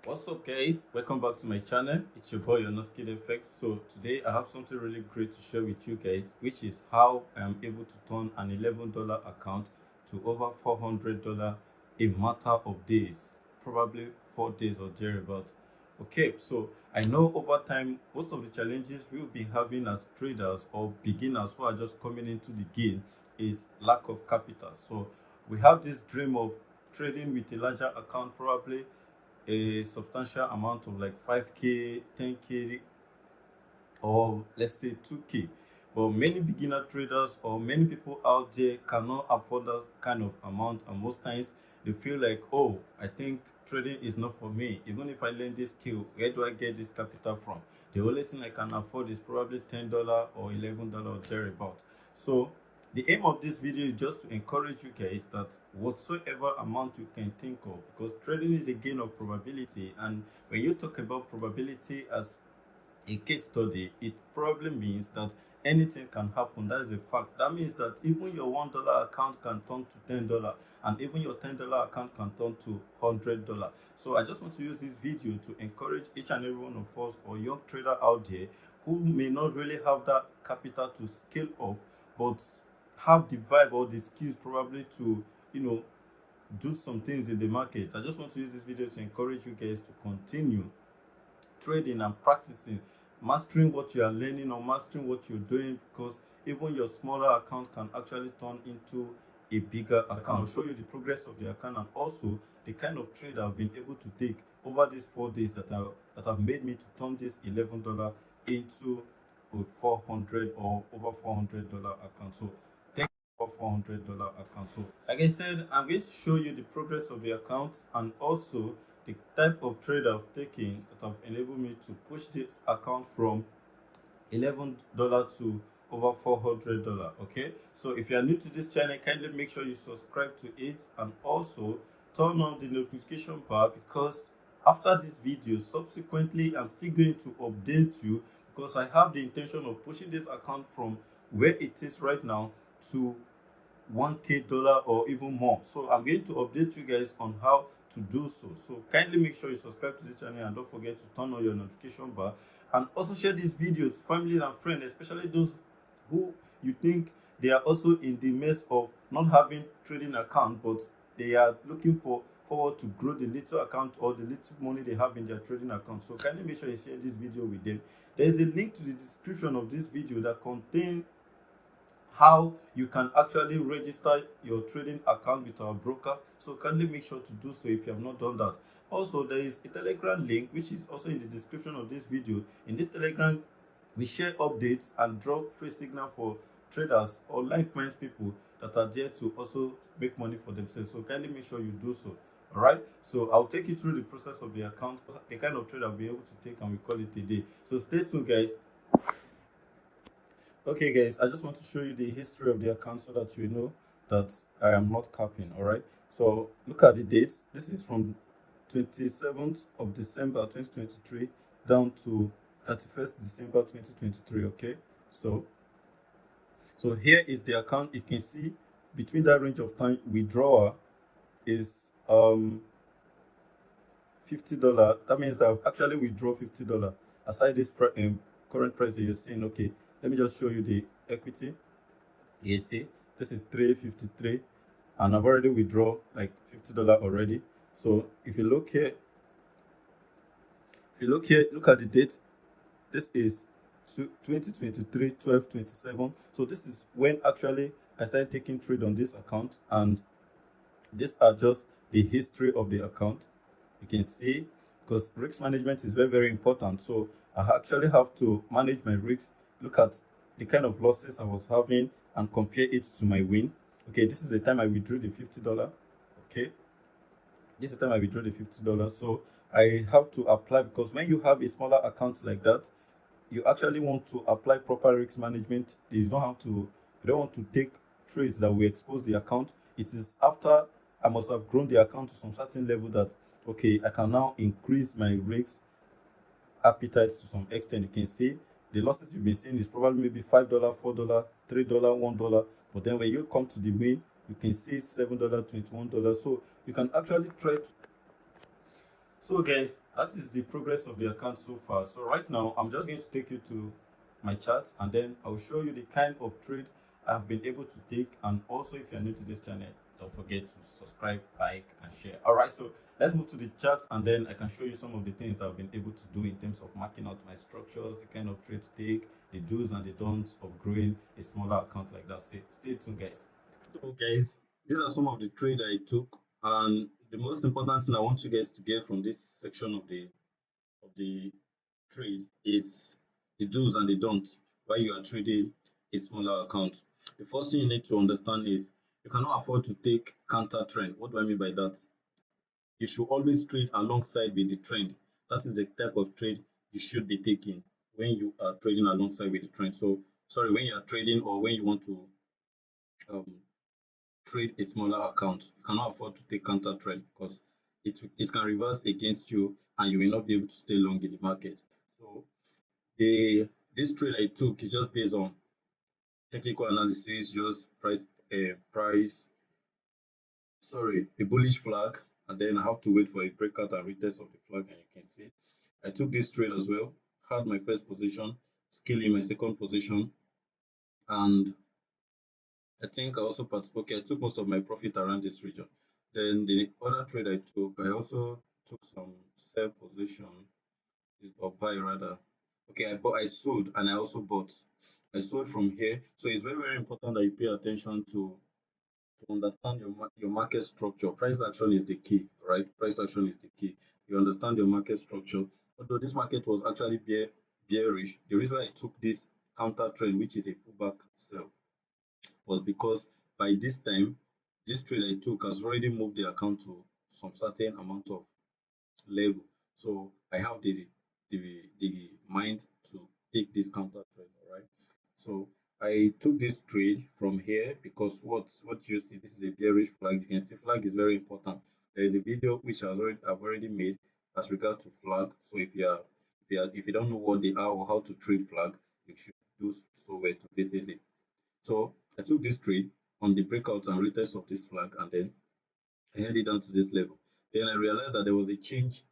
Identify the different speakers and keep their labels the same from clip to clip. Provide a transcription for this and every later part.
Speaker 1: What's up, guys? Welcome back to my channel. It's your boy Yonoskid Effect. So today I have something really great to share with you guys, which is how I am able to turn an $11 account to over $400 in matter of days, probably 4 days or thereabout. Okay, so I know over time most of the challenges we've been having as traders or beginners who are just coming into the game is lack of capital. So we have this dream of trading with a larger account, probably a substantial amount of like 5k, 10k, or let's say 2k. But many beginner traders or many people out there cannot afford that kind of amount, and most times they feel like, oh, I think trading is not for me. Even if I learn this skill, where do I get this capital from? The only thing I can afford is probably $10 or $11 or thereabout. So the aim of this video is just to encourage you guys that whatsoever amount you can think of, because trading is a game of probability, and when you talk about probability as a case study, it probably means that anything can happen. That is a fact. That means that even your $1 account can turn to $10, and even your $10 account can turn to $100. So I just want to use this video to encourage each and every one of us or young trader out there who may not really have that capital to scale up, but have the vibe or the skills probably to, do some things in the market. I just want to use this video to encourage you guys to continue trading and practicing, mastering what you are learning or mastering what you're doing, because even your smaller account can actually turn into a bigger account. I'll show you the progress of the account and also the kind of trade I've been able to take over these 4 days that have made me to turn this $11 into a 400 or over $400 account. So thank you for $400 account. So like I said, I'm going to show you the progress of the account and also the type of trade I've taken that have enabled me to push this account from $11 to over $400. Okay, so if you are new to this channel, kindly make sure you subscribe to it and also turn on the notification bar, because after this video subsequently I'm still going to update you, because I have the intention of pushing this account from where it is right now to $1k or even more. So I'm going to update you guys on how to do so. So kindly make sure you subscribe to this channel and don't forget to turn on your notification bar, and also share this video to family and friends, especially those who you think they are also in the mess of not having trading account, but they are looking forward to grow the little account or the little money they have in their trading account. So kindly make sure you share this video with them. There is a link to the description of this video that contains how you can actually register your trading account with our broker. So kindly make sure to do so if you have not done that. Also, there is a Telegram link which is also in the description of this video. In this Telegram, we share updates and drop free signal for traders or like-minded people that are there to also make money for themselves. So kindly make sure you do so. All right, so I'll take you through the process of the account, the kind of trade I'll be able to take, and we call it a day. So stay tuned, guys. Okay, guys, I just want to show you the history of the account so that you know that I am not capping. All right, so look at the dates. This is from 27th of December 2023 down to 31st December 2023. Okay, so here is the account. You can see between that range of time, withdrawal is $50. That means I've actually withdraw $50 aside this current price that you're seeing. Okay, let me just show you the equity. You see, this is 353, and I've already withdraw like $50 already. So if you look here, look at the date. This is 2023 12/27. So this is when actually I started taking trade on this account, and these are just the history of the account. You can see, because risk management is very, very important. So I actually have to manage my risks, look at the kind of losses I was having and compare it to my win. Okay, this is the time I withdrew the $50. Okay, this is the time I withdrew the $50. So I have to apply, because when you have a smaller account like that, you actually want to apply proper risk management. You don't want to take trades that will expose the account. It is after I must have grown the account to some certain level that, okay, I can now increase my risk appetite to some extent. You can see the losses you've been seeing is probably maybe $5, $4, $3, $1. But then when you come to the win, you can see $7, $21. So you can actually try to So guys, that is the progress of the account so far. So right now, I'm just going to take you to my charts, and then I'll show you the kind of trade I've been able to take. And also, if you're new to this channel, don't forget to subscribe, like, and share. All right, so let's move to the charts, and then I can show you some of the things that I've been able to do in terms of marking out my structures, the kind of trade to take, the do's and the don'ts of growing a smaller account like that. Stay tuned, guys. So guys, these are some of the trade I took, and the most important thing I want you guys to get from this section of the trade is the do's and the don'ts while you are trading a smaller account. The first thing you need to understand is you cannot afford to take counter trend. What do I mean by that? You should always trade alongside with the trend. That is the type of trade you should be taking when you are trading alongside with the trend. So sorry, when you are trading or when you want to um, trade a smaller account, you cannot afford to take counter trend because it can reverse against you and you will not be able to stay long in the market. So the this trade I took is just based on technical analysis, just price, sorry, a bullish flag, and then I have to wait for a breakout and retest of the flag, and you can see I took this trade as well, had my first position, skill in my second position, and I think I also okay, I took most of my profit around this region. Then the other trade I took, I also took some sell position or buy rather. Okay, I sold and I also bought. I sold from here. So it's very, very important that you pay attention to understand your market structure. Price action is the key, right? Price action is the key. You understand your market structure. Although this market was actually bearish, the reason I took this counter trend, which is a pullback sell, was because by this time, this trade I took has already moved the account to some certain amount of level. So I have the mind to take this counter trade, all right? So I took this trade from here because what you see, this is a bearish flag. You can see flag is very important. There is a video which I've already made as regard to flag. So if you don't know what they are or how to trade flag, you should do so well to visit it. So I took this trade on the breakouts and retest of this flag, and then I held it down to this level. Then I realized that there was a change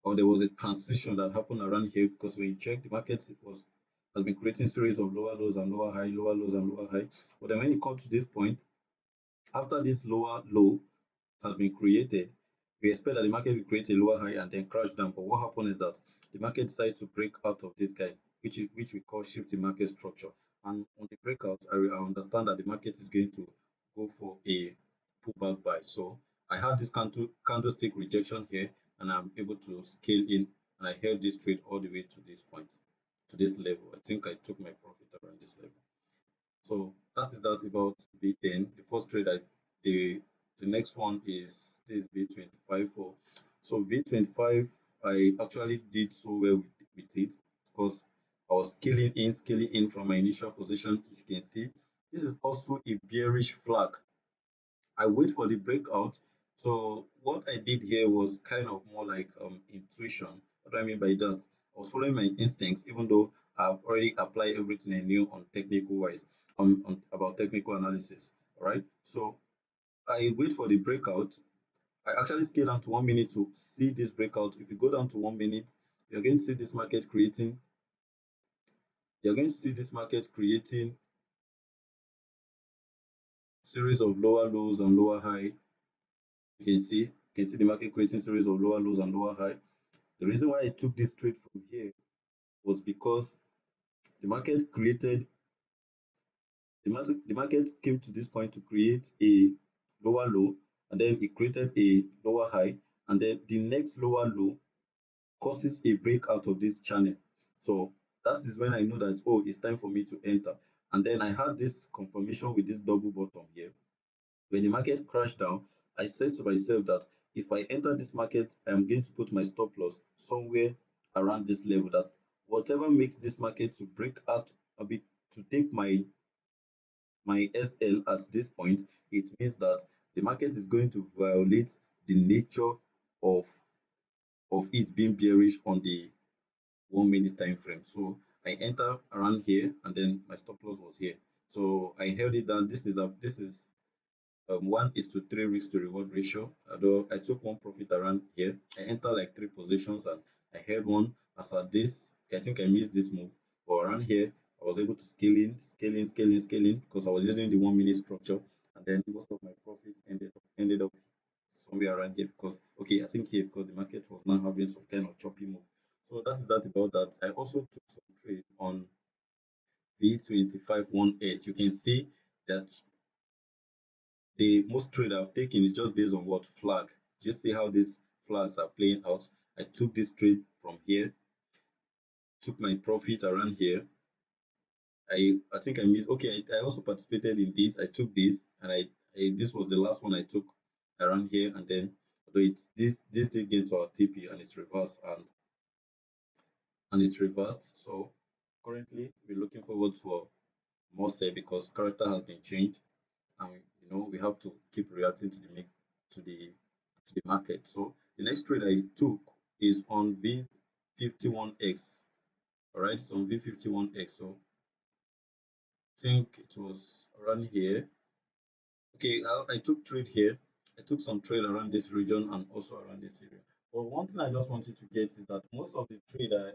Speaker 1: or there was a transition that happened around here, because when you check the market, has been creating series of lower lows and lower high, lower lows and lower high. But then when it comes to this point, after this lower low has been created, we expect that the market will create a lower high and then crash down. But what happened is that the market decided to break out of this guy, which we call shift in market structure. And on the breakout, I understand that the market is going to go for a pullback buy. So I had this candlestick rejection here, and I'm able to scale in, and I held this trade all the way to this point, to this level. I think I took my profit around this level. So that's about V10. The first trade the next one is this V25 for. So V25, I actually did so well with it because I was scaling in from my initial position. As you can see, this is also a bearish flag. I wait for the breakout. So what I did here was kind of more like intuition. What do I mean by that? I was following my instincts, even though I've already applied everything I knew on technical wise, about technical analysis. All right. So I wait for the breakout. I actually scale down to 1 minute to see this breakout. If you go down to 1 minute, you're going to see this market creating. You're going to see this market creating series of lower lows and lower high. You can see the market creating series of lower lows and lower high. The reason why I took this trade from here was because the market created the market came to this point to create a lower low, and then it created a lower high, and then the next lower low causes a breakout of this channel. So that is when I know that, oh, it's time for me to enter. And then I had this confirmation with this double bottom here. When the market crashed down, I said to myself that if I enter this market, I'm going to put my stop loss somewhere around this level. That whatever makes this market to break out a bit, to take my SL at this point, it means that the market is going to violate the nature of it being bearish on the 1 minute time frame. So I enter around here, and then my stop loss was here. So I held it down. This is 1:3 risk to reward ratio. Although I took one profit around here, I entered like 3 positions and I held one. As at this, I think I missed this move, but around here I was able to scale in because I was using the 1 minute structure, and then most of my profits ended up somewhere around here because okay, I think here because the market was now having some kind of choppy move. So that's that about that. I also took some trade on V25 1S. You can see that the most trade I've taken is just based on what flag. Just see how these flags are playing out. I took this trade from here, took my profit around here. I think I missed. Okay, I also participated in this. I took this, and this was the last one I took around here, and then although this did get to our TP and it's reversed and it's reversed. So currently we're looking forward for more sell because character has been changed, and we have to keep reacting to the market. So the next trade I took is on V51X. All right, it's on V51X. So I think it was around here. Okay, I took trade here. I took some trade around this region and also around this area. But one thing I just wanted to get is that most of the trade I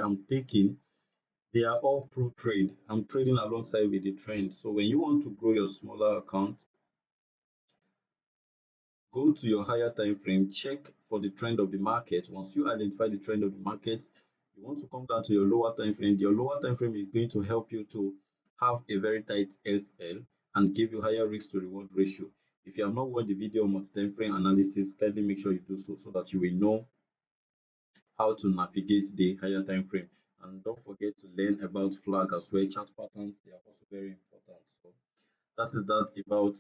Speaker 1: am taking, they are all pro trade. I'm trading alongside with the trend. So when you want to grow your smaller account, go to your higher time frame, check for the trend of the market. Once you identify the trend of the market, you want to come down to your lower time frame. Your lower time frame is going to help you to have a very tight SL and give you higher risk to reward ratio. If you have not watched the video on multi-time frame analysis, kindly make sure you do so that you will know how to navigate the higher time frame. And don't forget to learn about flag as well. Chart patterns, they are also very important. So that is that about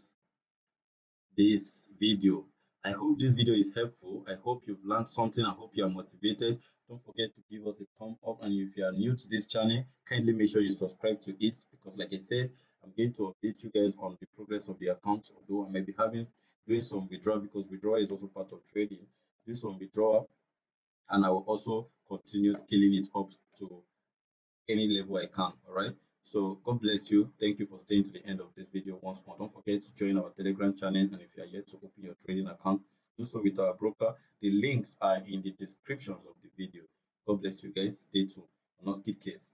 Speaker 1: this video. I hope this video is helpful. I hope you've learned something. I hope you are motivated. Don't forget to give us a thumb up, and if you are new to this channel, kindly make sure you subscribe to it because like I said, I'm going to update you guys on the progress of the account, although I might be doing some withdrawal because withdrawal is also part of trading. Do some withdrawal, and I will also continue scaling it up to any level I can. All right. So God bless you. Thank you for staying to the end of this video once more. Don't forget to join our Telegram channel, and if you are yet to open your trading account, do so with our broker. The links are in the description of the video. God bless you guys. Stay tuned. Not skid case.